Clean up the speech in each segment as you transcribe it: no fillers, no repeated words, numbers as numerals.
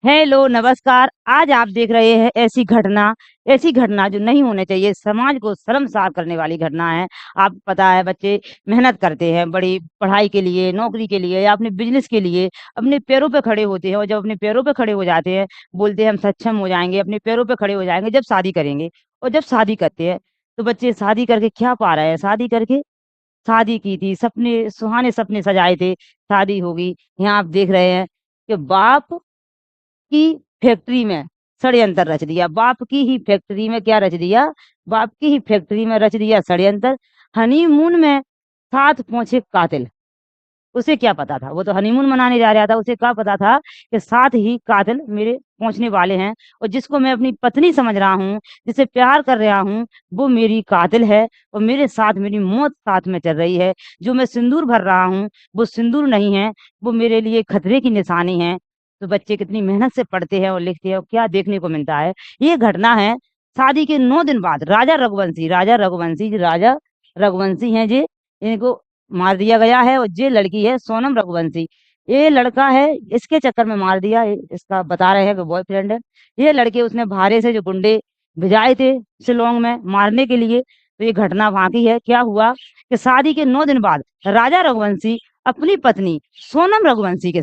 Hello, नमस्कार। आज आप देख रहे हैं ऐसी घटना जो नहीं होनी चाहिए, समाज को शर्मसार करने वाली घटना है। आपको पता है बच्चे मेहनत करते हैं, बड़ी पढ़ाई के लिए, नौकरी के लिए या अपने बिज़नेस के लिए अपने पैरों पे खड़े होते हैं और जब अपने पैरों पे खड़े हो जाते हैं, बोलते हैं हम सक्षम हो जाएँगे, अपने पैरों पे खड़े हो जाएँगे जब शादी करेंगे। और जब शादी करते हैं, तो बच्चे शादी करके क्या पा रहे हैं? शादी की थी, सुहाने सपने सजाए थे, शादी होगी। यहाँ आप देख रहे हैं कि बाप की फैक्ट्री में षड्यंत्र रच दिया। बाप की ही फैक्ट्री में क्या रच दिया? बाप की ही फैक्ट्री में रच दिया षड्यंत्र। हनीमून में साथ पहुँचे कातिल। उसे क्या पता था? वो तो हनीमून मनाने जा रहा था, उसे क्या पता था कि साथ ही कातिल मेरे पहुँचने वाले हैं और जिसको मैं अपनी पत्नी समझ रहा हूँ, जिससे प्यार कर रहा हूँ, वो मेरी कातिल है और मेरे साथ मेरी मौत साथ में चल रही है। जो मैं सिंदूर भर रहा हूँ, वो सिंदूर नहीं है, वो मेरे लिए खतरे की निशानी है। तो बच्चे कितनी मेहनत से पढ़ते हैं और लिखते हैं और क्या देखने को मिलता है। ये घटना है शादी के 9 दिन बाद राजा रघुवंशी हैं जी, इनको मार दिया गया है और ये लड़की है सोनम रघुवंशी। ये लड़का है, इसके चक्कर में मार दिया, इसका बता रहे हैं कि बॉयफ्रेंड है। ये लड़के उसने भारे से जो गुंडे भिजाए थे शिलांग में मारने के लिए, तो ये घटना वहाँ की है। क्या हुआ कि शादी के 9 दिन बाद राजा रघुवंशी अपनी पत्नी सोनम रघुवंशी के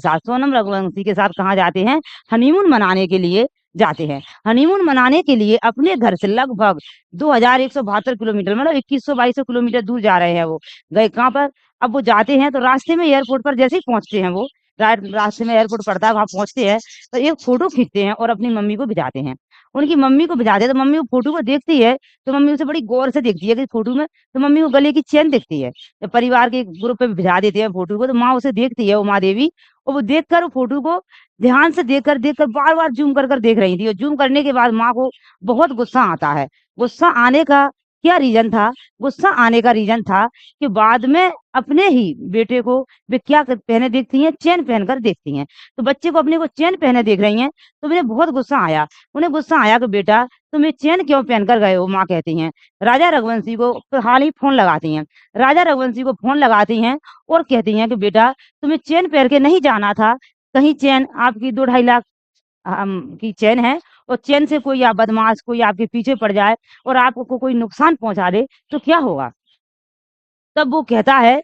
साथ कहाँ जाते हैं? हनीमून मनाने के लिए जाते हैं। हनीमून मनाने के लिए अपने घर से लगभग 2172 किलोमीटर, मतलब 2100-2200 किलोमीटर दूर जा रहे हैं वो। गए कहाँ पर? अब वो जाते हैं तो रास्ते में एयरपोर्ट पर जैसे ही पहुँचते हैं वो, रास्ते में एयरपोर्ट पड़ता है, वहाँ पहुँचते हैं, तो एक फ़ोटो खींचते हैं और अपनी मम्मी को भिजाते हैं। उनकी मम्मी को भिजाते हैं, तो मम्मी वो फ़ोटो को देखती है, तो मम्मी उसे बड़ी गौर से देखती है कि फ़ोटो में, तो मम्मी को गले की चेन दिखती है। जब परिवार के ग्रुप पे भिजा देते हैं फ़ोटो को, तो माँ उसे देखती है, उमा देवी, और वो देखकर वो फ़ोटो को ध्यान से देखकर बार-बार ज़ूम कर देख रही थी और ज़ूम करने के बाद माँ को बहुत गुस्सा आता है। गुस्सा आने का क्या रीज़न था? गुस्सा आने का रीज़न था कि बाद में अपने ही बेटे को वे क्या क पहने देखती हैं? चेन पहनकर देखती हैं। तो बच्चे को अपने को चेन पहने देख रही हैं, तो उन्हें बहुत गुस्सा आया। उन्हें गुस्सा आया कि बेटा तुम ये चेन क्यों पहनकर गए हो? माँ कहती हैं। राजा रघुवंशी को तो हाल ही फ़ोन लगाती हैं। राजा रघुवंशी को फ़ोन लगाती हैं और कहती हैं कि बेटा तुम्हें चेन पहन के नहीं जाना था, कहीं चेन आपकी 2 ढाई लाख की चेन है और चेन से कोई या बदमाश कोई आपके पीछे पड़ जाए और आपको कोई नुकसान पहुँचा दे, तो क्या होगा? तब वो कहता है,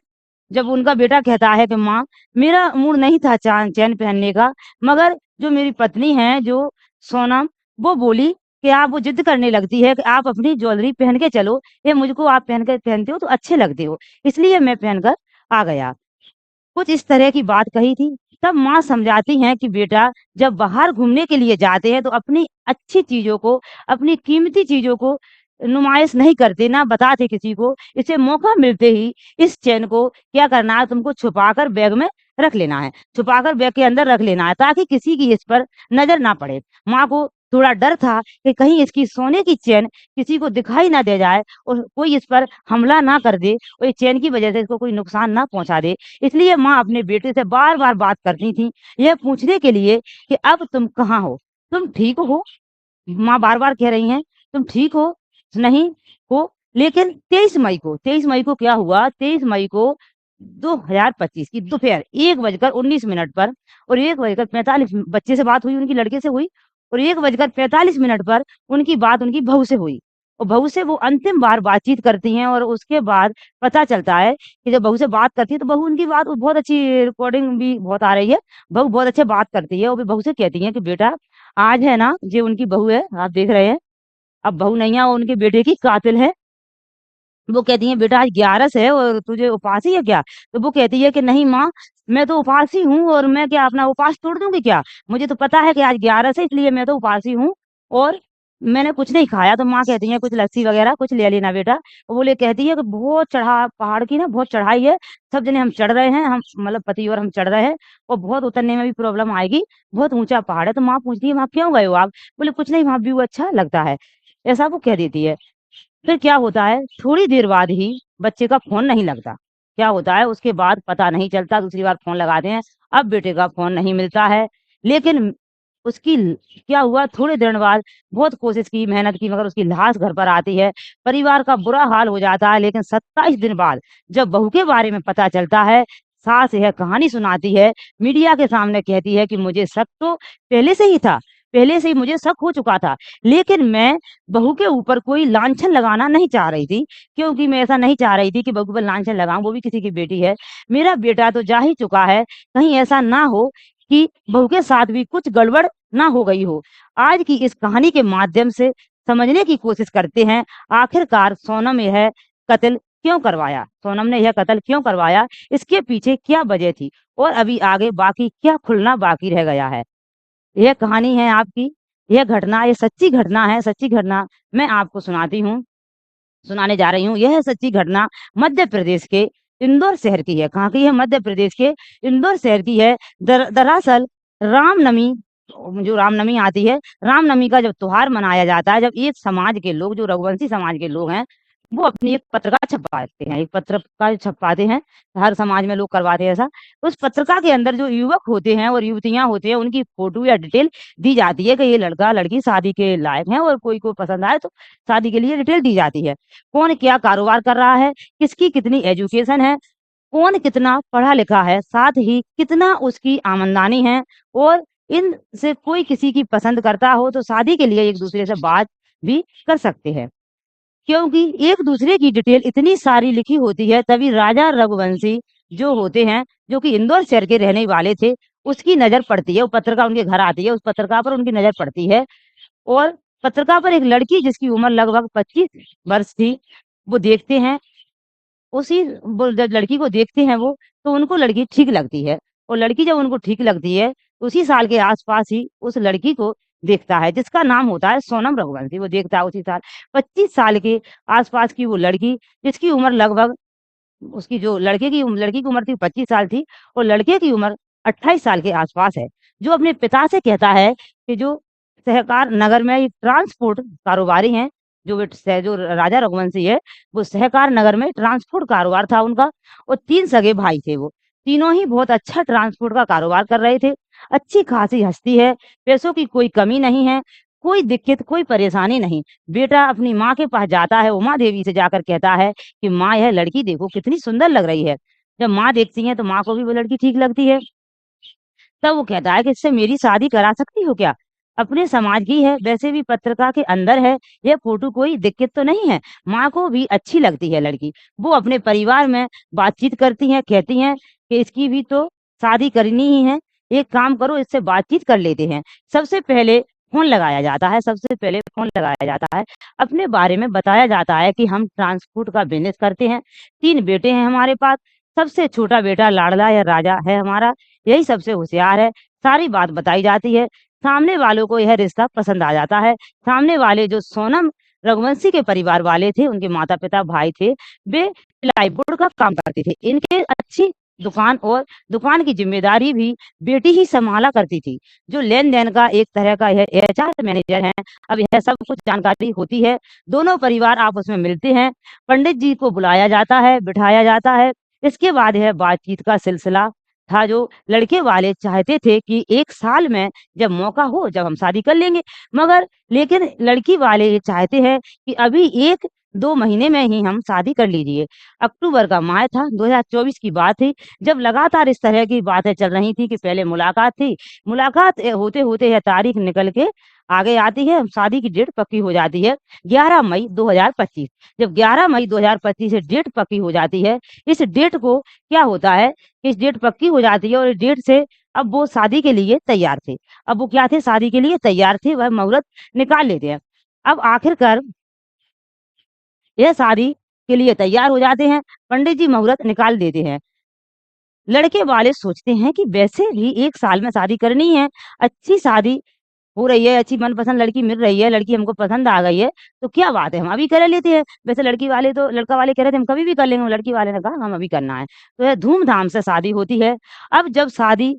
जब उनका बेटा कहता है कि माँ मेरा मूड नहीं था चैन पहनने का, मगर जो मेरी पत्नी है जो सोनम, वो बोली कि आप वो ज़िद करने लगती है कि आप अपनी ज्वेलरी पहन के चलो, ये मुझको आप पहनते हो तो अच्छे लगते हो, इसलिए मैं पहनकर आ गया। कुछ इस तरह की बात कही थी। तब माँ समझाती हैं कि बेटा जब बाहर घूमने के लिए जाते हैं तो अपनी अच्छी चीज़ों को, अपनी कीमती चीज़ों को नुमाइश नहीं करते, ना बताते किसी को। इसे मौका मिलते ही इस चैन को क्या करना है, तुमको छुपाकर बैग में रख लेना है। छुपाकर बैग के अंदर रख लेना है ताकि किसी की इस पर नज़र ना पड़े। माँ को थोड़ा डर था कि कहीं इसकी सोने की चैन किसी को दिखाई ना दे जाए और कोई इस पर हमला ना कर दे और ये चैन की वज़ह से इसको कोई नुकसान ना पहुँचा दे। इसलिए माँ अपने बेटे से बार-बार बात करती थी, यह पूछने के लिए कि अब तुम कहाँ हो? तुम ठीक हो? माँ बार-बार कह रही हैं, तुम ठीक हो? नहीं हो? लेकिन 23 मई को क्या हुआ? 23 मई को 2025 की दोपहर 1 बजकर 19 मिनट पर और 1 बजकर 45 बच्चे से बात हुई, उनकी लड़के से हुई और 1 बजकर 45 मिनट पर उनकी बात उनकी बहू से हुई और बहू से वो अंतिम बार बातचीत करती हैं और उसके बाद पता चलता है कि जब बहू से बात करती है तो बहू उनकी बात बहुत अच्छी, रिकॉर्डिंग भी बहुत आ रही है। बहू बहुत अच्छे बात करती है और वो बहू से कहती हैं कि बेटा आज है ना, ये उनकी बहू है, आप देख रहे हैं। अब बहू नहीं है, वो उनके बेटे की कातिल है। वो कहती हैं बेटा आज 11 है और तुझे उपासी है क्या? तो वो कहती है कि नहीं माँ, मैं तो उपासी हूँ और मैं क्या अपना उपवास तोड़ दूँगी क्या? मुझे तो पता है कि आज 11 है इसलिए मैं तो उपासी हूँ और मैंने कुछ नहीं खाया। तो माँ कहती हैं कुछ लस्सी वगैरह कुछ ले लेना बेटा। वो बोले कहती है कि बहुत पहाड़ की ना बहुत चढ़ाई है, सब जने हम चढ़ रहे हैं, हम मतलब पति और हम चढ़ रहे हैं और बहुत उतरने में भी प्रॉब्लम आएगी, बहुत ऊँचा पहाड़ है। तो माँ पूछती है वहाँ क्यों गए हो आप? बोले कुछ नहीं, वहाँ व्यू अच्छा लगता है। ऐसा वो कह देती है। फिर क्या होता है, थोड़ी देर बाद ही बच्चे का फ़ोन नहीं लगता। क्या होता है, उसके बाद पता नहीं चलता, दूसरी बार फ़ोन लगाते हैं, अब बेटे का फ़ोन नहीं मिलता है। लेकिन उसकी ल क्या हुआ, थोड़ी देर बाद बहुत कोशिश की, मेहनत की, मगर उसकी लाश घर पर आती है। परिवार का बुरा हाल हो जाता है, लेकिन 27 दिन बाद जब बहू के बारे में पता चलता है, सास यह कहानी सुनाती है, मीडिया के सामने कहती है कि मुझे शक तो पहले से ही था, पहले से ही मुझे शक हो चुका था, लेकिन मैं बहू के ऊपर कोई लांछन लगाना नहीं चाह रही थी, क्योंकि मैं ऐसा नहीं चाह रही थी कि बहू के ऊपर लांछन लगाऊँ, वो भी किसी की बेटी है। मेरा बेटा तो जा ही चुका है, कहीं ऐसा ना हो कि बहू के साथ भी कुछ गड़बड़ ना हो गई हो। आज की इस कहानी के माध्यम से समझने की कोशिश करते हैं, आखिरकार सोनम यह कत्ल क्यों करवाया? सोनम ने यह कत्ल क्यों करवाया? इसके पीछे क्या वजह थी? और अभी आगे बाकी क्या खुलना बाकी रह गया है? यह कहानी है आपकी, यह घटना, ये सच्ची घटना है, सच्ची घटना मैं आपको सुनाती हूँ, सुनाने जा रही हूँ। यह सच्ची घटना मध्य प्रदेश के इंदौर शहर की है। कहाँ की है? मध्य प्रदेश के इंदौर शहर की है। दरअसल रामनवमी, जो रामनवमी आती है, रामनवमी का जब त्योहार मनाया जाता है, जब एक समाज के लोग, जो रघुवंशी समाज के लोग हैं, वो अपनी एक पत्रिका छपवाते हैं, एक पत्रिका छपवाते हैं, हर समाज में लोग करवाते हैं ऐसा। उस पत्रिका के अंदर जो युवक होते हैं और युवतियां होती हैं, उनकी फोटो या डिटेल दी जाती है कि ये लड़का लड़की शादी के लायक हैं, और कोई को पसंद आए तो शादी के लिए डिटेल दी जाती है। कौन क्या कारोबार कर रहा है, किसकी कितनी एजुकेशन है, कौन कितना पढ़ा लिखा है, साथ ही कितना उसकी आमदनी है, और इन से कोई किसी की पसंद करता हो तो शादी के लिए एक दूसरे से बात भी कर सकते हैं। क्योंकि एक दूसरे की डिटेल इतनी सारी लिखी होती है, तभी राजा रघुवंशी जो होते हैं, जो कि इंदौर शहर के रहने वाले थे, उसकी नजर पड़ती है, वो पत्रिका उनके घर आती है, उस पत्रिका पर उनकी नजर पड़ती है, और पत्रिका पर एक लड़की जिसकी उम्र लगभग 25 वर्ष थी, वो देखते हैं। उसी वो जब लड़की को देखते हैं वो, तो उनको लड़की ठीक लगती है, और लड़की जब उनको ठीक लगती है, उसी साल के आस-पास ही उस लड़की को देखता है, जिसका नाम होता है सोनम रघुवंशी। वो देखता है उसी साल, 25 साल के आस-पास की वो लड़की, जिसकी उम्र लगभग, उसकी जो लड़की की उम्र थी 25 साल थी, और लड़के की उम्र 28 साल के आस-पास है। जो अपने पिता से कहता है कि जो सहकार नगर में एक ट्रांसपोर्ट कारोबारी हैं, जो राजा रघुवंशी है, वो सहकार नगर में ट्रांसपोर्ट कारोबार था उनका, और 3 सगे भाई थे वो। तीनों ही बहुत अच्छा ट्रांसपोर्ट का कारोबार कर रहे थे। अच्छी खासी हस्ती है, पैसों की कोई कमी नहीं है, कोई दिक्कत, कोई परेशानी नहीं। बेटा अपनी माँ के पास जाता है, उमा देवी से जाकर कहता है कि माँ, यह लड़की देखो कितनी सुंदर लग रही है। जब माँ देखती है तो माँ को भी वो लड़की ठीक लगती है। तब वो कहता है कि इससे मेरी शादी करा सकती हो क्या? अपने समाज की है, वैसे भी पत्रिका के अंदर है, ये फोटो कोई दिक्कत तो नहीं है। माँ को भी अच्छी लगती है लड़की। वो अपने परिवार में बातचीत करती हैं, कहती हैं कि इसकी भी तो शादी करनी ही है। एक काम करो, इससे बातचीत कर लेते हैं। सबसे पहले फ़ोन लगाया जाता है, सबसे पहले फ़ोन लगाया जाता है। अपने बारे में बताया जाता है कि हम ट्रांसपोर्ट का बिज़नेस करते हैं, 3 बेटे हैं हमारे पास। सबसे छोटा बेटा लाडला या राजा है हमारा, यही सबसे होशियार है। सारी बात बताई जाती है। सामने वालों को यह रिश्ता पसंद आ जाता है। सामने वाले जो सोनम रघुवंशी के परिवार वाले थे, उनके माता-पिता, भाई थे, वे प्लाईवुड का काम करते थे। इनके अच्छी दुकान, और दुकान की ज़िम्मेदारी भी बेटी ही सँभाला करती थी। जो लेन-देन का एक तरह का यह एचआर मैनेजर हैं। अब यह सब कुछ जानकारी होती है। दोनों परिवार आपस में मिलते हैं। पंडित जी को बुलाया जाता है, बिठाया जाता है। इसके बाद यह बातचीत का सिलसिला था, जो लड़के वाले चाहते थे कि 1 साल में जब मौका हो, जब हम शादी कर लेंगे। लेकिन लड़की वाले ये चाहते हैं कि अभी 1-2 महीने में ही हम शादी कर लीजिए। अक्टूबर का माह था, 2024 की बात थी, जब लगातार इस तरह की बातें चल रही थी कि पहले मुलाकात थी। मुलाकात होते-होते यह तारीख निकल के आगे आती है, शादी की डेट पक्की हो जाती है, 11 मई 2025। जब 11 मई 2025 से डेट पक्की हो जाती है, इस डेट को क्या होता है, इस डेट पक्की हो जाती है, और इस डेट से अब वो शादी के लिए तैयार थे। अब वो क्या थे, शादी के लिए तैयार थे, वह मुहूर्त निकाल लेते हैं। अब आखिरकार यह शादी के लिए तैयार हो जाते हैं, पंडित जी मुहूर्त निकाल देते हैं। लड़के वाले सोचते हैं कि वैसे भी 1 साल में शादी करनी है, अच्छी शादी हो रही है, अच्छी मनपसंद लड़की मिल रही है, लड़की हमको पसंद आ गई है, तो क्या बात है, हम अभी कर लेते हैं। वैसे लड़का वाले कह रहे थे हम कभी भी कर लेंगे, लड़की वाले ने कहा हम अभी करना है। तो यह धूम-धाम से शादी होती है। अब जब शादी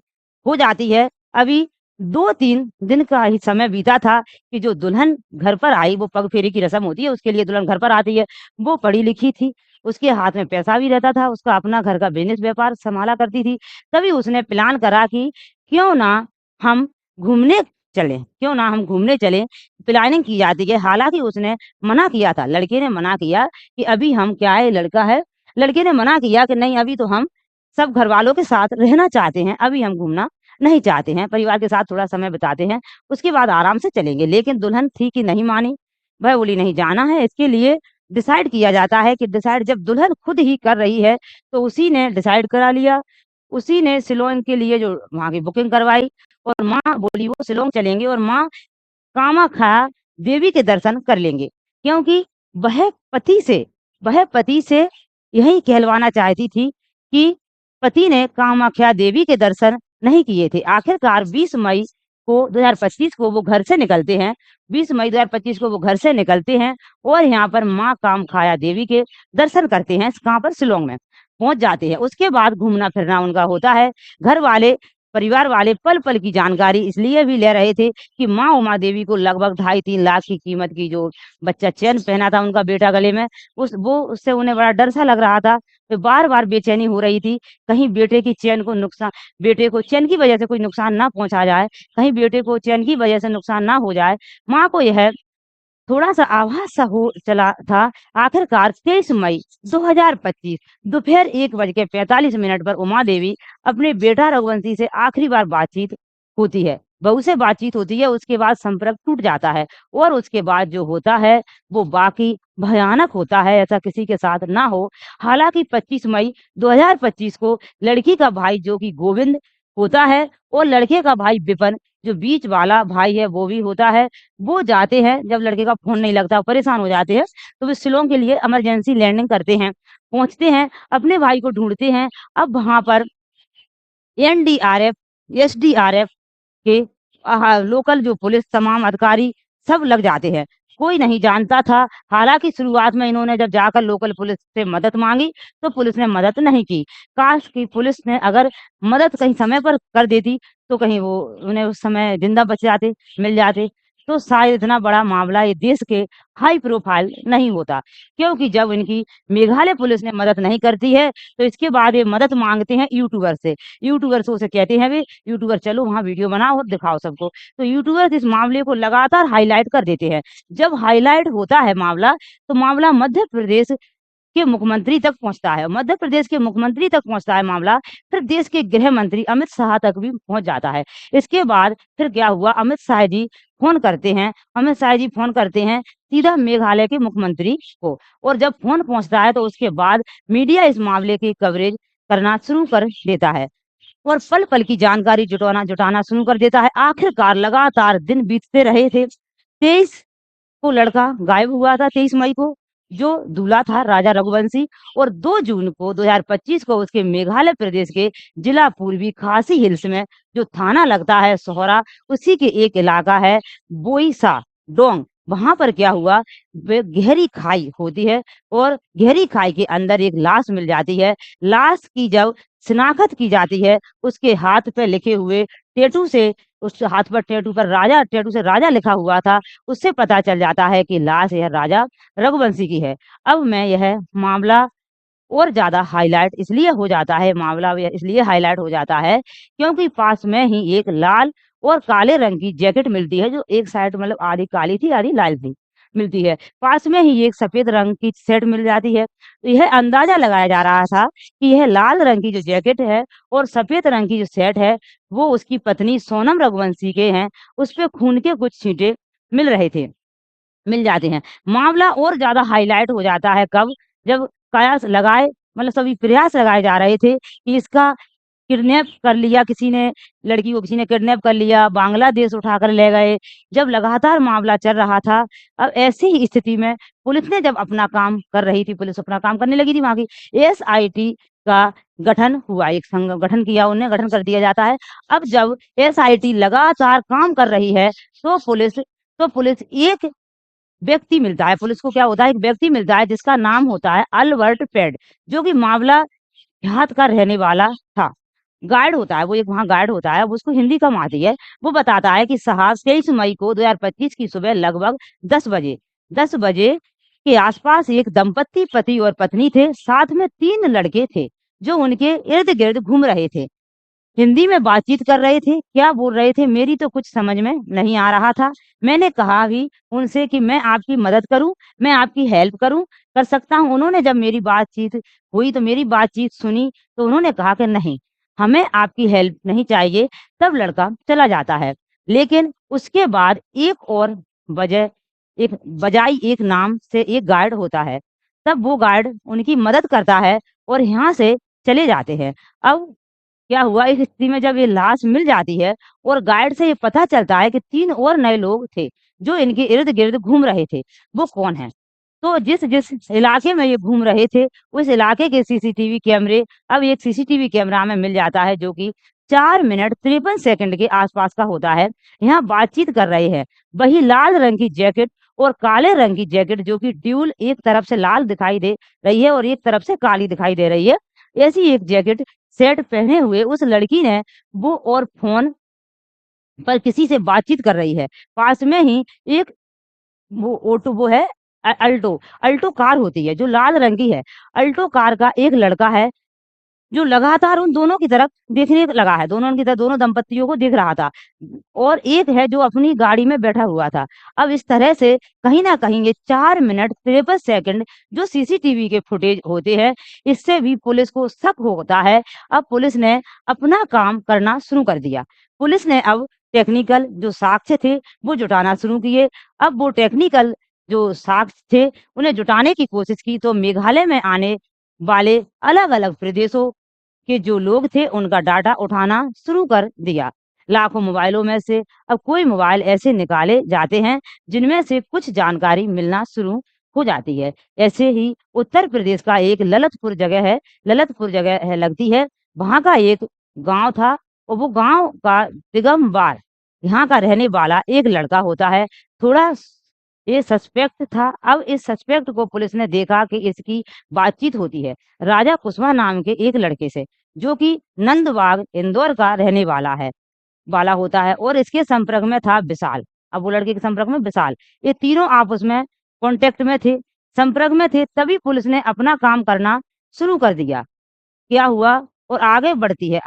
हो जाती है, अभी 2-3 दिन का ही समय बीता था कि जो दुल्हन घर पर आई, वो पग फेरी की रस्म होती है, उसके लिए दुल्हन घर पर आती है। वो पढ़ी-लिखी थी, उसके हाथ में पैसा भी रहता था, उसका अपना घर का बिज़नेस व्यापार सँभाला करती थी। तभी उसने प्लान करा कि क्यों ना हम घूमने चलें, क्यों ना हम घूमने चलें, प्लानिंग की जाती है। हालाँकि उसने मना किया था, लड़के ने मना किया कि अभी हम क्या है, लड़का है, लड़के ने मना किया कि नहीं, अभी तो हम सब घरवालों के साथ रहना चाहते हैं, अभी हम घूमना नहीं चाहते हैं, परिवार के साथ थोड़ा समय बिताते हैं, उसके बाद आराम से चलेंगे। लेकिन दुल्हन थी कि नहीं मानी, वह बोली नहीं जाना है। इसके लिए डिसाइड किया जाता है कि डिसाइड जब दुल्हन खुद ही कर रही है, तो उसी ने डिसाइड करा लिया, उसी ने शिलांग के लिए जो वहाँ की बुकिंग करवाई और माँ बोली वो शिलांग चलेंगे और माँ कामाख्या देवी के दर्शन कर लेंगे, क्योंकि वह पति से वह पति से यही कहलवाना चाहती थी कि पति ने कामाख्या देवी के दर्शन नहीं किए थे। आखिरकार 20 मई को 2025 को वो घर से निकलते हैं, 20 मई 2025 को वो घर से निकलते हैं और यहाँ पर माँ कामाख्या देवी के दर्शन करते हैं। कहाँ पर? शिलांग में पहुंच जाते हैं। उसके बाद घूमना फिरना उनका होता है। घर वाले, परिवार वाले पल पल की जानकारी इसलिए भी ले रहे थे कि माँ उमा देवी को लगभग 2.5-3 लाख की कीमत की जो बच्चा चेन पहना था उनका बेटा गले में, उससे उन्हें बड़ा डर सा लग रहा था। तो बार बार बेचैनी हो रही थी, कहीं बेटे को चैन की वजह से कोई नुकसान ना पहुंचा जाए, कहीं बेटे को चैन की वजह से नुकसान ना हो जाए। माँ को यह थोड़ा-सा आभास सा हो चला था। आखिरकार 23 मई 2025 दोपहर 1:45 पर उमा देवी अपने बेटा रघुवंशी से आखिरी बार बातचीत होती है। बहू से बातचीत होती है, उसके बाद संपर्क टूट जाता है और उसके बाद जो होता है वो बाकी भयानक होता है, ऐसा किसी के साथ ना हो। हालाँकि 25 मई 2025 को लड़की का भाई जो कि गोविंद होता है और लड़के का भाई विपिन जो बीच वाला भाई है वो भी होता है, वो जाते हैं। जब लड़के का फ़ोन नहीं लगता, परेशान हो जाते हैं, तो वो शिलांग के लिए इमरजेंसी लैंडिंग करते हैं, पहुँचते हैं, अपने भाई को ढूँढते हैं। अब वहाँ पर एनडीआरएफ, एसडीआरएफ के लोकल जो पुलिस तमाम अधिकारी सब लग जाते हैं। कोई नहीं जानता था, हालाँकि शुरुआत में इन्होंने जब जाकर लोकल पुलिस से मदद माँगी, तो पुलिस ने मदद नहीं की। काश कि पुलिस ने अगर मदद कहीं समय पर कर देती, तो कहीं वो उन्हें उस समय ज़िंदा बच जाते, मिल जाते, तो शायद इतना बड़ा मामला ये देश के हाई प्रोफाइल नहीं होता। क्योंकि जब इनकी मेघालय पुलिस ने मदद नहीं करती है, तो इसके बाद ये मदद माँगते हैं यूट्यूबर से। यूट्यूबर से उसे कहते हैं वे, यूट्यूबर चलो वहाँ वीडियो बनाओ और दिखाओ सबको। तो यूट्यूबर इस मामले को लगातार हाइलाइट कर देते हैं। जब हाइलाइट होता है मामला, तो मामला मध्य प्रदेश के मुख्यमंत्री तक पहुँचता है। मध्य प्रदेश के मुख्यमंत्री तक पहुँचता है मामला, फिर देश के गृह मंत्री अमित शाह तक भी पहुँच जाता है। इसके बाद फिर क्या हुआ, अमित शाह जी फ़ोन करते हैं सीधा मेघालय के मुख्यमंत्री को और जब फ़ोन पहुँचता है तो उसके बाद मीडिया इस मामले की कवरेज करना शुरू कर देता है और पल-पल की जानकारी जुटाना शुरू कर देता है। आखिरकार लगातार दिन बीतते रहे थे। 23 को लड़का गायब हुआ था, 23 मई को, जो दूल्हा था राजा रघुवंशी, और 2 जून को 2025 को उसके मेघालय प्रदेश के जिला पूर्वी खासी हिल्स में जो थाना लगता है सोहरा, उसी के एक इलाका है बोईसा डोंग। वहां पर क्या हुआ, गहरी खाई होती है और गहरी खाई के अंदर एक लाश मिल जाती है। लाश की जब शिनाख्त की जाती है, उसके हाथ पे लिखे हुए टैटू से, उस हाथ पर टैटू से राजा लिखा हुआ था, उससे पता चल जाता है कि लाश यह राजा रघुवंशी की है। अब मैं यह मामला और ज़्यादा हाइलाइट इसलिए हो जाता है, इसलिए हाइलाइट हो जाता है क्योंकि पास में ही एक लाल और काले रंग की जैकेट मिलती है, जो एक साइड मतलब आधी काली थी, आधी लाल थी, मिलती है। पास में ही एक सफ़ेद रंग की शर्ट मिल जाती है। तो यह अंदाज़ा लगाया जा रहा था कि यह लाल रंग की जो जैकेट है और सफ़ेद रंग की जो शर्ट है, वो उसकी पत्नी सोनम रघुवंशी के हैं। उसपे खून के कुछ छींटे मिल रहे थे। मिल जाते हैं। मामला और ज़्यादा हाइलाइट हो जाता है कब? जब कयास लगाए मतलब सभी प्रयास लगाए जा रहे थे कि इसका किडनैप कर लिया किसी ने, लड़की को किसी ने किडनैप कर लिया, बांग्लादेश उठाकर ले गए। जब लगातार मामला चल रहा था, अब ऐसी ही स्थिति में पुलिस ने जब अपना काम कर रही थी, पुलिस अपना काम करने लगी थी वहाँ की, एसआईटी का गठन हुआ, एक संघ गठन किया उन्हें, गठन कर दिया जाता है। अब जब एसआईटी लगातार काम कर रही है, तो पुलिस एक व्यक्ति मिलता है, पुलिस को क्या होता है, एक व्यक्ति मिलता है जिसका नाम होता है अल्बर्ट पेड, जो कि मामला देहात का रहने वाला था। गार्ड होता है, वो एक वहाँ गार्ड होता है, वो उसको हिंदी कम आती है। वो बताता है कि साहब 23 मई को 2025 की सुबह लगभग 10 बजे के आसपास एक दंपत्ति पति और पत्नी थे, साथ में 3 लड़के थे, जो उनके इर्द-गिर्द घूम रहे थे। हिंदी में बातचीत कर रहे थे, क्या बोल रहे थे मेरी तो कुछ समझ में नहीं आ रहा था। मैंने कहा भी उनसे कि मैं आपकी मदद करूँ, मैं आपकी हेल्प करूँ, कर सकता हूँ। उन्होंने जब मेरी बातचीत हुई तो मेरी बातचीत सुनी तो उन्होंने कहा कि नहीं, हमें आपकी हेल्प नहीं चाहिए, तब लड़का चला जाता है। लेकिन उसके बाद एक और वजह एक बजाई एक नाम से एक गार्ड होता है, तब वो गार्ड उनकी मदद करता है और यहाँ से चले जाते हैं। अब क्या हुआ इस स्थिति में जब ये लाश मिल जाती है और गाइड से ये पता चलता है कि 3 और नए लोग थे, जो इनके इर्द-गिर्द घूम रहे थे, वो कौन हैं? तो जिस इलाके में ये घूम रहे थे, उस इलाके के सीसीटीवी कैमरे अब एक सीसीटीवी कैमरा हमें मिल जाता है जो कि 4 मिनट 53 सेकंड के आसपास का होता है। यहाँ बातचीत कर रहे हैं, वही लाल रंग की जैकेट और काले रंग की जैकेट जो कि ड्यूल एक तरफ से लाल दिखाई दे रही है और एक तरफ से काली दिखाई दे रही है। ऐसी एक जैकेट सेट पहने हुए उस लड़की ने वो और फ़ोन पर किसी से बातचीत कर रही है। पास में ही एक वो ऑटो वो है अल्टो, अल्टो कार होती है जो लाल रंग की है। अल्टो कार का एक लड़का है जो लगातार उन दोनों की तरफ देखने लगा है, दोनों की तरफ दोनों दंपत्तियों को देख रहा था और एक है जो अपनी गाड़ी में बैठा हुआ था। अब इस तरह से कहीं न कहीं ये 4 मिनट 53 सेकंड जो सीसीटीवी के फुटेज होते हैं, इससे भी पुलिस को शक होता है। अब पुलिस ने अपना काम करना शुरू कर दिया। पुलिस ने अब टेक्निकल जो साक्ष्य थे, वो जुटाना शुरू किए। अब वो टेक्निकल जो साक्ष्य थे, उन्हें जुटाने की कोशिश की तो मेघालय में आने वाले अलग-अलग प्रदेशों के जो लोग थे उनका डाटा उठाना शुरू कर दिया। लाखों मोबाइलों में से अब कोई मोबाइल ऐसे निकाले जाते हैं जिनमें से कुछ जानकारी मिलना शुरू हो जाती है। ऐसे ही उत्तर प्रदेश का एक ललितपुर जगह है, ललितपुर जगह है लगती है, वहाँ का एक गाँव था और वो गाँव का दिगंबर यहाँ का रहने वाला एक लड़का होता है। थोड़ा ये सस्पेक्ट था। अब इस सस्पेक्ट को पुलिस ने देखा कि इसकी बातचीत होती है राजा कुशवाहा नाम के एक लड़के से, जो कि नंदबाग इंदौर का रहने वाला होता है और इसके संपर्क में था विशाल। अब वो लड़के के संपर्क में विशाल। ये तीनों आपस में कॉन्टैक्ट में थे, संपर्क में थे, तभी पुलिस ने अपना काम करना शुरू कर दिया। क्या हुआ और आगे बढ़ती है।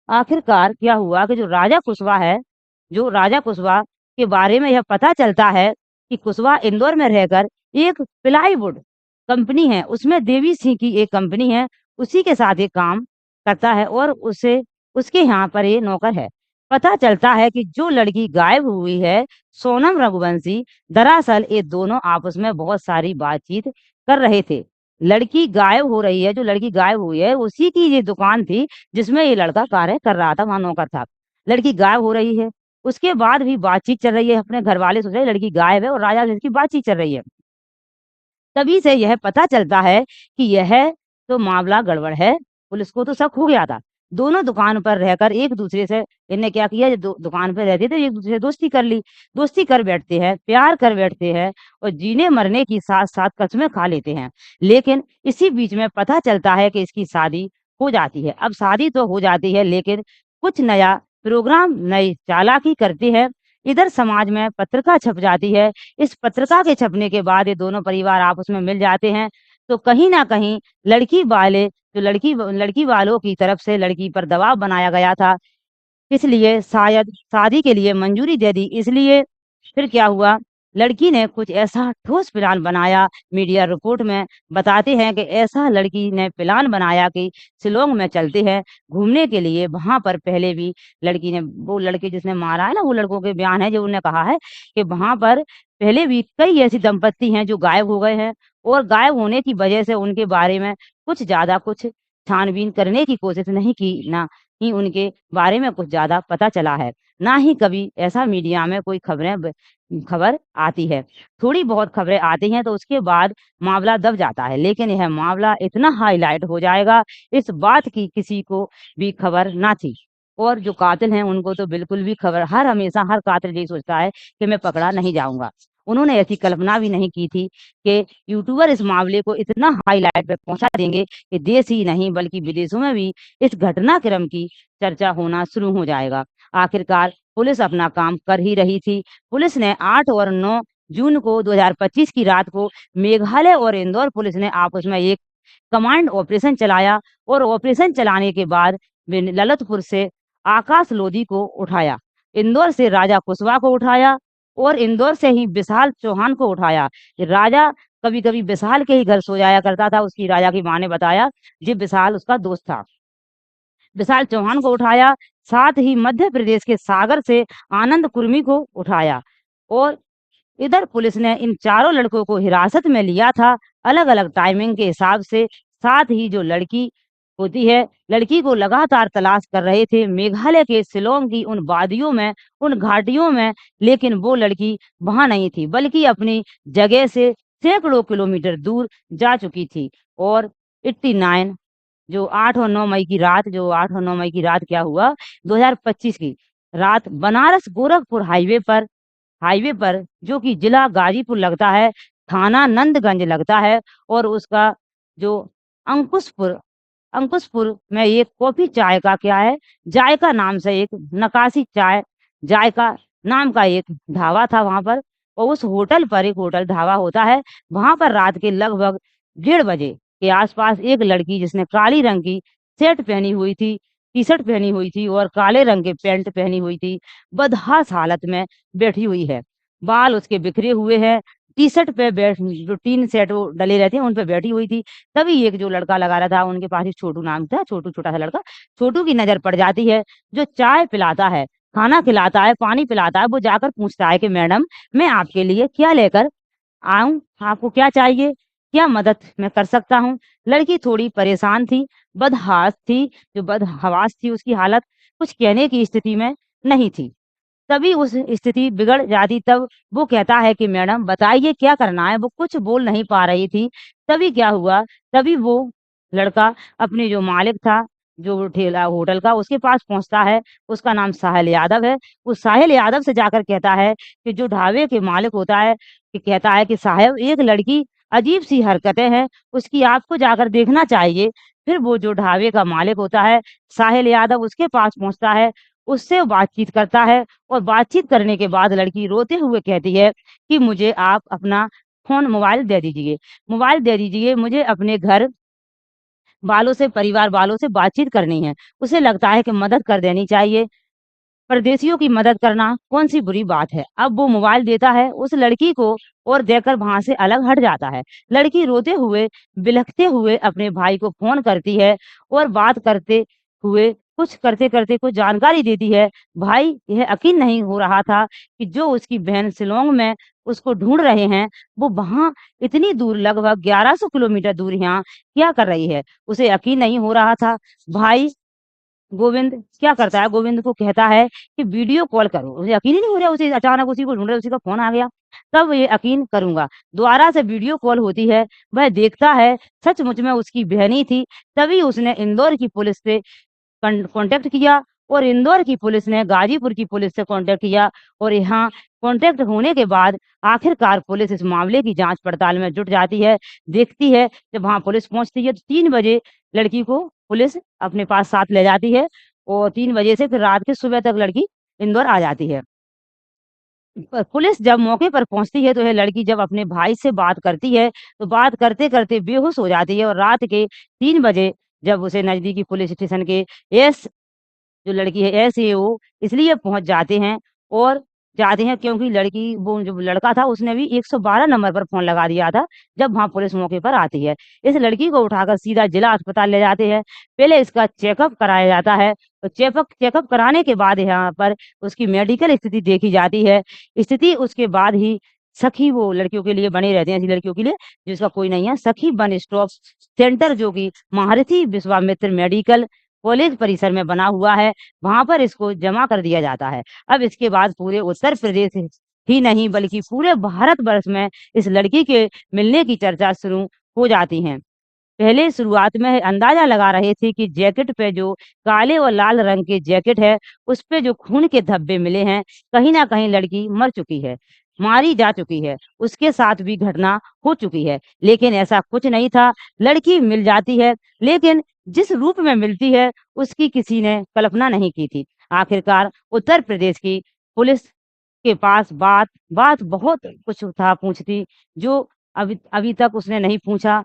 आखिरकार क्या हुआ कि जो राजा कुशवाहा के बारे में यह पता चलता है कि कुशवाहा इंदौर में रहकर एक प्लाईवुड कंपनी है, उसमें देवी सिंह की एक कंपनी है, उसी के साथ ये काम करता है और उसके यहाँ पर ये नौकर है। पता चलता है कि जो लड़की गायब हुई है, सोनम रघुवंशी, दरअसल ये दोनों आपस में बहुत सारी बातचीत कर रहे थे। लड़की गायब हो रही है, जो लड़की गायब हुई है, उसी की ये दुकान थी जिसमें ये लड़का कार्य कर रहा था, वहाँ नौकर था। लड़की गायब हो रही है, उसके बाद भी बातचीत चल रही है, अपने घरवाले सोच रहे हैं लड़की गायब है और राजा से इसकी बातचीत चल रही है। तभी से यह पता चलता है कि यह तो मामला गड़बड़ है, पुलिस को तो शक हो गया था। दोनों दुकान पर रहकर एक-दूसरे से इनने क्या किया, दुकान पे रहते थे, एक-दूसरे से दोस्ती कर ली। दोस्ती कर बैठते हैं, प्यार कर बैठते हैं और जीने-मरने की साथ-साथ कस्में खा लेते हैं। लेकिन इसी बीच में पता चलता है कि इसकी शादी हो जाती है। अब शादी तो हो जाती है लेकिन कुछ नया प्रोग्राम, नई चालाकी करते हैं। इधर समाज में पत्रिका छप जाती है। इस पत्रिका के छपने के बाद ये दोनों परिवार आपस में मिल जाते हैं, तो कहीं न कहीं लड़की वाले जो लड़की वालों की तरफ से लड़की पर दबाव बनाया गया था, इसलिए शायद शादी के लिए मंजूरी दे दी। इसलिए फिर क्या हुआ, लड़की ने कुछ ऐसा ठोस प्लान बनाया, मीडिया रिपोर्ट में बताते हैं कि ऐसा लड़की ने प्लान बनाया कि शिलांग में चलते हैं घूमने के लिए। वहाँ पर पहले भी लड़की ने वो लड़के जिसने मारा है ना, वो लड़कों के बयान है जो उन्होंने कहा है कि वहाँ पर पहले भी कई ऐसी दंपत्ति हैं जो गायब हो गए हैं और गायब होने की वजह से उनके बारे में कुछ छानबीन करने की कोशिश नहीं की, ना ही उनके बारे में कुछ ज़्यादा पता चला है, ना ही कभी ऐसा मीडिया में कोई खबर आती है। थोड़ी बहुत खबरें आती हैं तो उसके बाद मामला दब जाता है, लेकिन यह मामला इतना हाइलाइट हो जाएगा, इस बात की किसी को भी खबर ना थी और जो कातिल हैं उनको तो बिल्कुल भी खबर हमेशा हर कातिल यही सोचता है कि मैं पकड़ा नहीं जाऊँगा। उन्होंने ऐसी कल्पना भी नहीं की थी कि यूट्यूबर इस मामले को इतना हाइलाइट पे पहुँचा देंगे कि देश ही नहीं बल्कि विदेशों में भी इस घटनाक्रम की चर्चा होना शुरू हो जाएगा। आखिरकार पुलिस अपना काम कर ही रही थी। पुलिस ने 8 और 9 जून को 2025 की रात को मेघालय और इंदौर पुलिस ने आपस में एक कमांड ऑपरेशन चलाया और ऑपरेशन चलाने के बाद ललितपुर से आकाश लोधी को उठाया, इंदौर से राजा कुशवाहा को उठाया और इंदौर से ही विशाल चौहान को उठाया। राजा कभी-कभी विशाल के ही घर सो जाया करता था, उसकी राजा की माँ ने बताया, ये विशाल उसका दोस्त था। विशाल चौहान को उठाया, साथ ही मध्य प्रदेश के सागर से आनंद कुर्मी को उठाया और इधर पुलिस ने इन चारों लड़कों को हिरासत में लिया था, अलग-अलग टाइमिंग के हिसाब से। साथ ही जो लड़की होती है, लड़की को लगातार तलाश कर रहे थे मेघालय के शिलांग की उन वादियों में, उन घाटियों में, लेकिन वो लड़की वहाँ नहीं थी, बल्कि अपनी जगह से सैकड़ों किलोमीटर दूर जा चुकी थी। और 89 जो 8 और 9 मई की रात, जो 8 और 9 मई की रात क्या हुआ, 2025 की रात बनारस गोरखपुर हाईवे पर जो कि जिला गाजीपुर लगता है, थाना नंदगंज लगता है और उसका जो अंकुशपुर अंकुशपुर में एक कॉफ़ी चाय का क्या है, जायका नाम से एक नकाशी चाय जायका नाम का एक ढाबा था वहाँ पर। और उस होटल पर एक होटल ढाबा होता है, वहाँ पर रात के लगभग 1:30 बजे के आस-पास एक लड़की जिसने काली रंग की शर्ट पहनी हुई थी, टी-शर्ट पहनी हुई थी और काले रंग के पैंट पहनी हुई थी, बदहवास हालत में बैठी हुई है। बाल उसके बिखरे हुए हैं, टी-शर्ट पे जो टीन सेट वो डले रहते हैं, उन पे बैठी हुई थी। तभी एक जो लड़का लगा रहा था, उनके पास एक छोटू नाम था, छोटू छोटा-सा लड़का, छोटू की नज़र पड़ जाती है, जो चाय पिलाता है, खाना खिलाता है, पानी पिलाता है, वो जाकर पूछता है कि मैडम, मैं आपके लिए क्या लेकर आऊँ? आपको क्या चाहिए? क्या मदद मैं कर सकता हूँ? लड़की थोड़ी परेशान थी, बदहवास थी, जो बदहवास थी उसकी हालत कुछ कहने की स्थिति में नहीं थी। तभी उस स्थिति बिगड़ जाती, तब वो कहता है कि मैडम बताइए क्या करना है? वो कुछ बोल नहीं पा रही थी। तभी क्या हुआ, तभी वो लड़का अपने जो मालिक था, जो ठेला होटल का, उसके पास पहुँचता है, उसका नाम साहिल यादव है। उस साहिल यादव से जाकर कहता है कि जो ढाबे के मालिक होता है, कि कहता है कि साहब एक लड़की अजीब-सी हरकतें हैं, उसकी आपको जाकर देखना चाहिए। फिर वो जो ढाबे का मालिक होता है, साहिल यादव, उसके पास पहुँचता है, उससे बातचीत करता है और बातचीत करने के बाद लड़की रोते हुए कहती है कि मुझे आप अपना मोबाइल दे दीजिए, मुझे अपने घर वालों से, परिवार वालों से बातचीत करनी है। उसे लगता है कि मदद कर देनी चाहिए, परदेशियों की मदद करना कौन-सी बुरी बात है। अब वो मोबाइल देता है उस लड़की को और देकर वहाँ से अलग हट जाता है। लड़की रोते हुए, बिलखते हुए अपने भाई को फ़ोन करती है और बात करते हुए कुछ करते-करते कुछ जानकारी देती है। भाई यह यकीन नहीं हो रहा था कि जो उसकी बहन शिलांग में उसको ढूँढ रहे हैं, वो वहाँ इतनी दूर लगभग 1100 किलोमीटर दूर यहाँ क्या कर रही है? उसे यकीन नहीं हो रहा था। भाई गोविंद क्या करता है, गोविंद को कहता है कि वीडियो कॉल करो। उसे यकीन ही नहीं हो रहा, उसे अचानक उसी को ढूँढ रहे, उसी का फ़ोन आ गया। तब ये यकीन करूँगा। दोबारा से वीडियो कॉल होती है, वह देखता है सचमुच में उसकी बहन ही थी। तभी उसने इंदौर की पुलिस से कॉन्टैक्ट किया और इंदौर की पुलिस ने गाजीपुर की पुलिस से कॉन्टैक्ट किया और यहाँ कॉन्टैक्ट होने के बाद आखिरकार पुलिस इस मामले की जाँच-पड़ताल में जुट जाती है। देखती है, जब वहाँ पुलिस पहुँचती है तो 3 बजे लड़की को पुलिस अपने पास साथ ले जाती है और 3 बजे से फिर रात के सुबह तक लड़की इंदौर आ जाती है। पुलिस जब मौके पर पहुँचती है तो यह लड़की जब अपने भाई से बात करती है, तो बात करते-करते बेहोश हो जाती है और रात के 3 बजे जब उसे नज़दीकी पुलिस स्टेशन के एस जो लड़की है एसएओ इसलिए पहुँच जाते हैं क्योंकि लड़की वो जो लड़का था उसने भी 112 नंबर पर फ़ोन लगा दिया था, जब वहाँ पुलिस मौके पर आती है। इस लड़की को उठाकर सीधा जिला अस्पताल ले जाते हैं। पहले इसका चेकअप कराया जाता है, तो चेकअप कराने के बाद यहाँ पर उसकी मेडिकल स्थिति देखी जाती है। स्थिति उसके बाद ही सखी वो लड़कियों के लिए बने रहते हैं, ऐसी लड़कियों के लिए जिसका कोई नहीं है, सखी वन स्टॉप सेंटर जो कि महारथी विश्वामित्र मेडिकल कॉलेज परिसर में बना हुआ है, वहाँ पर इसको जमा कर दिया जाता है। अब इसके बाद पूरे उत्तर प्रदेश ही नहीं बल्कि पूरे भारतवर्ष में इस लड़की के मिलने की चर्चा शुरू हो जाती हैं। पहले शुरुआत में अंदाज़ा लगा रहे थे कि जैकेट पे जो काले और लाल रंग के जैकेट है, उस पे जो खून के धब्बे मिले हैं, कहीं न कहीं लड़की मर चुकी है, मारी जा चुकी है, उसके साथ भी घटना हो चुकी है। लेकिन ऐसा कुछ नहीं था, लड़की मिल जाती है, लेकिन जिस रूप में मिलती है, उसकी किसी ने कल्पना नहीं की थी। आखिरकार उत्तर प्रदेश की पुलिस के पास बात बहुत कुछ था पूछती, जो अभी अभी तक उसने नहीं पूछा।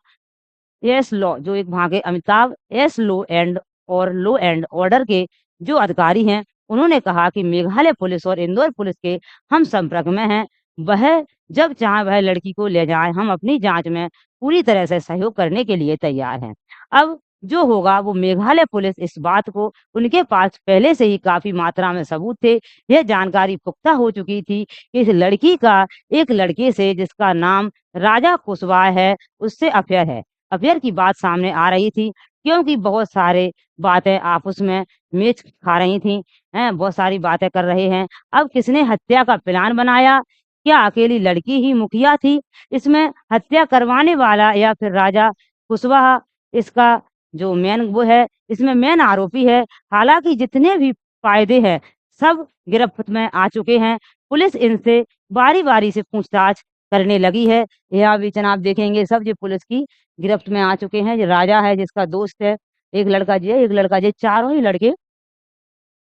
एस लॉ जो एक वहाँ के अमिताभ एस लॉ एंड और लॉ एंड ऑर्डर के जो अधिकारी हैं, उन्होंने कहा कि मेघालय पुलिस और इंदौर पुलिस के हम संपर्क में हैं। वह जब चाहे वह लड़की को ले जाएँ, हम अपनी जाँच में पूरी तरह से सहयोग करने के लिए तैयार हैं। अब जो होगा वो मेघालय पुलिस इस बात को उनके पास पहले से ही काफ़ी मात्रा में सबूत थे। यह जानकारी पुख्ता हो चुकी थी कि इस लड़की का एक लड़के से जिसका नाम राजा कुशवाहा है, उससे अफ़ेयर है। अफ़ेयर की बात सामने आ रही थी क्योंकि बहुत सारे बातें आपस में मेच खा रही थीं, हैं? बहुत सारी बातें कर रहे हैं। अब किसने हत्या का प्लान बनाया? क्या अकेली लड़की ही मुखिया थी? इसमें हत्या करवाने वाला या फिर राजा कुशवाहा इसका जो मेन वो है, इसमें मेन आरोपी है। हालाँकि जितने भी फ़ायदे हैं, सब गिरफ्त में आ चुके हैं। पुलिस इनसे बारी-बारी से पूछताछ करने लगी है। यहाँ भी जनाब देखेंगे सब ये पुलिस की गिरफ्त में आ चुके हैं। ये राजा है जिसका दोस्त है, एक लड़का ये है, एक लड़का ये, चारों ही लड़के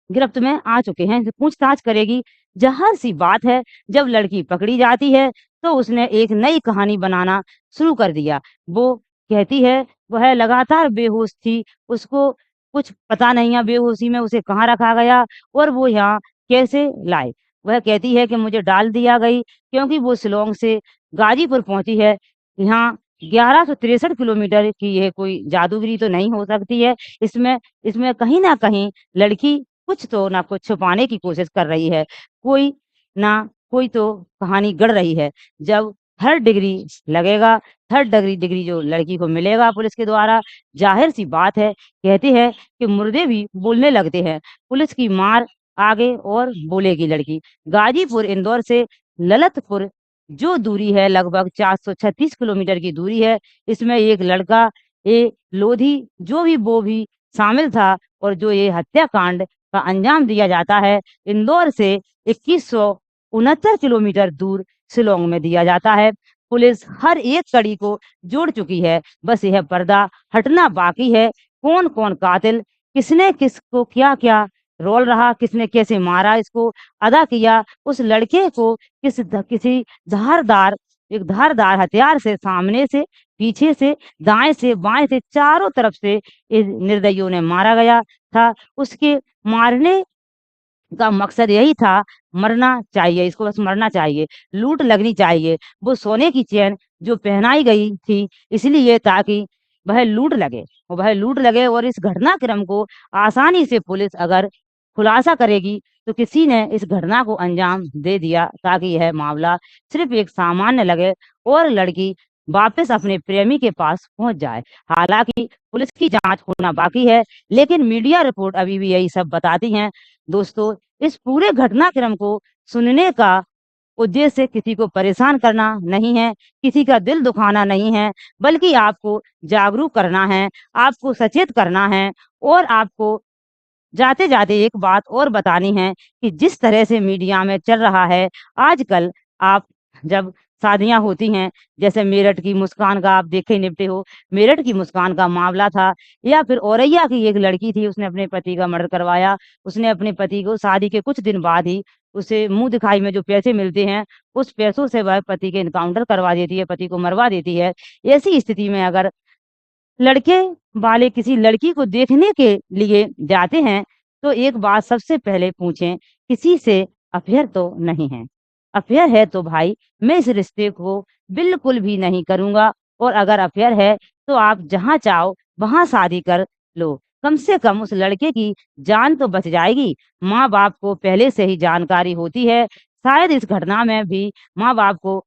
गिरफ्त में आ चुके हैं। पूछताछ करेगी। ज़ाहिर-सी बात है जब लड़की पकड़ी जाती है तो उसने एक नई कहानी बनाना शुरू कर दिया। वो कहती है वह लगातार बेहोश थी, उसको कुछ पता नहीं है बेहोशी में उसे कहाँ रखा गया और वो यहाँ कैसे लाए। वह कहती है कि मुझे डाल दिया गई क्योंकि वो शिलांग से गाज़ीपुर पहुँची है। यहाँ 1163 किलोमीटर की ये कोई जादूगरी तो नहीं हो सकती है। इसमें इसमें कहीं न कहीं लड़की कुछ तो ना कुछ छुपाने की कोशिश कर रही है। कोई ना कोई तो कहानी गढ़ रही है। जब थर्ड डिग्री लगेगा, थर्ड डिग्री डिग्री जो लड़की को मिलेगा पुलिस के द्वारा, ज़ाहिर-सी बात है, कहते हैं कि मुर्दे भी बोलने लगते हैं। पुलिस की मार आगे और बोलेगी लड़की। गाज़ीपुर इंदौर से ललितपुर जो दूरी है लगभग 436 किलोमीटर की दूरी है। इसमें एक लड़का, एक लोधी जो भी वो भी शामिल था और जो ये हत्याकांड का अंजाम दिया जाता है, इंदौर से 2169 किलोमीटर दूर शिलांग में दिया जाता है। पुलिस हर एक कड़ी को जोड़ चुकी है, बस यह पर्दा हटना बाकी है। कौन-कौन कातिल, किसने किसको क्या-क्या रोल रहा, किसने कैसे मारा इसको, अदा किया, उस लड़के को किसी धारदार हथियार से सामने से, पीछे से, दाएँ से, बाएँ से, चारों तरफ से इन निर्दयियों ने मारा गया था। उसके मारने का मकसद यही था, मरना चाहिए, इसको बस मरना चाहिए, लूट लगनी चाहिए। वो सोने की चेन जो पहनाई गई थी, इसलिए ताकि वह लूट लगे और इस घटनाक्रम को आसानी से पुलिस अगर खुलासा करेगी, तो किसी ने इस घटना को अंजाम दे दिया ताकि यह मामला सिर्फ़ एक सामान्य लगे और लड़की वापस अपने प्रेमी के पास पहुँच जाए। हालाँकि पुलिस की जाँच होना बाकी है, लेकिन मीडिया रिपोर्ट अभी भी यही सब बताती हैं। दोस्तों, इस पूरे घटनाक्रम को सुनने का उद्देश्य किसी को परेशान करना नहीं है, किसी का दिल दुखाना नहीं है, बल्कि आपको जागरूक करना है, आपको सचेत करना है और आपको जाते-जाते एक बात और बतानी है कि जिस तरह से मीडिया में चल रहा है, आजकल आप जब शादियाँ होती हैं, जैसे मेरठ की मुस्कान का आप देखे ही निपटे हो, मेरठ की मुस्कान का मामला था या फिर औरैया की एक लड़की थी, उसने अपने पति का मर्डर करवाया। उसने अपने पति को शादी के कुछ दिन बाद ही उसे मुँह दिखाई में जो पैसे मिलते हैं, उस पैसों से वह पति के एनकाउंटर करवा देती है, पति को मरवा देती है। ऐसी स्थिति में अगर लड़के वाले किसी लड़की को देखने के लिए जाते हैं, तो एक बात सबसे पहले पूछें, किसी से अफ़ेयर तो नहीं है? अफ़ेयर है तो भाई मैं इस रिश्ते को बिल्कुल भी नहीं करूँगा और अगर अफ़ेयर है, तो आप जहाँ चाहो वहाँ शादी कर लो। कम से कम उस लड़के की जान तो बच जाएगी। माँ-बाप को पहले से ही जानकारी होती है, शायद इस घटना में भी माँ-बाप को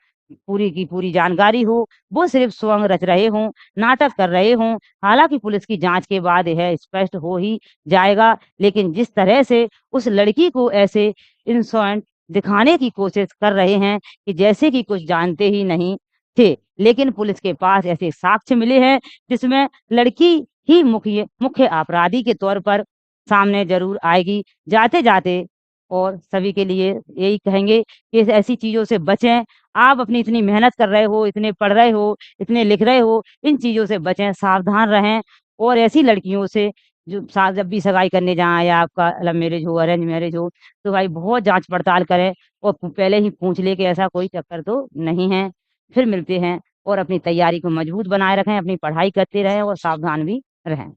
पूरी की पूरी जानकारी हो, वो सिर्फ़ स्वयं रच रहे हों, नाटक कर रहे हों। हालाँकि पुलिस की जाँच के बाद यह स्पष्ट हो ही जाएगा, लेकिन जिस तरह से उस लड़की को ऐसे इनोसेंट दिखाने की कोशिश कर रहे हैं कि जैसे कि कुछ जानते ही नहीं थे। लेकिन पुलिस के पास ऐसे साक्ष्य मिले हैं जिसमें लड़की ही मुख्य अपराधी के तौर पर सामने ज़रूर आएगी। जाते-जाते और सभी के लिए यही कहेंगे कि ऐसी चीज़ों से बचें। आप अपनी इतनी मेहनत कर रहे हो, इतने पढ़ रहे हो, इतने लिख रहे हो, इन चीज़ों से बचें, सावधान रहें और ऐसी लड़कियों से जो सा जब भी सगाई करने जाएँ या आपका लव मैरिज हो, अरेंज मैरिज हो, तो भाई बहुत जाँच-पड़ताल करें और पहले ही पूछ लें कि ऐसा कोई चक्कर तो नहीं है। फिर मिलते हैं और अपनी तैयारी को मजबूत बनाए रखें, अपनी पढ़ाई करते रहें और सावधान भी रहें।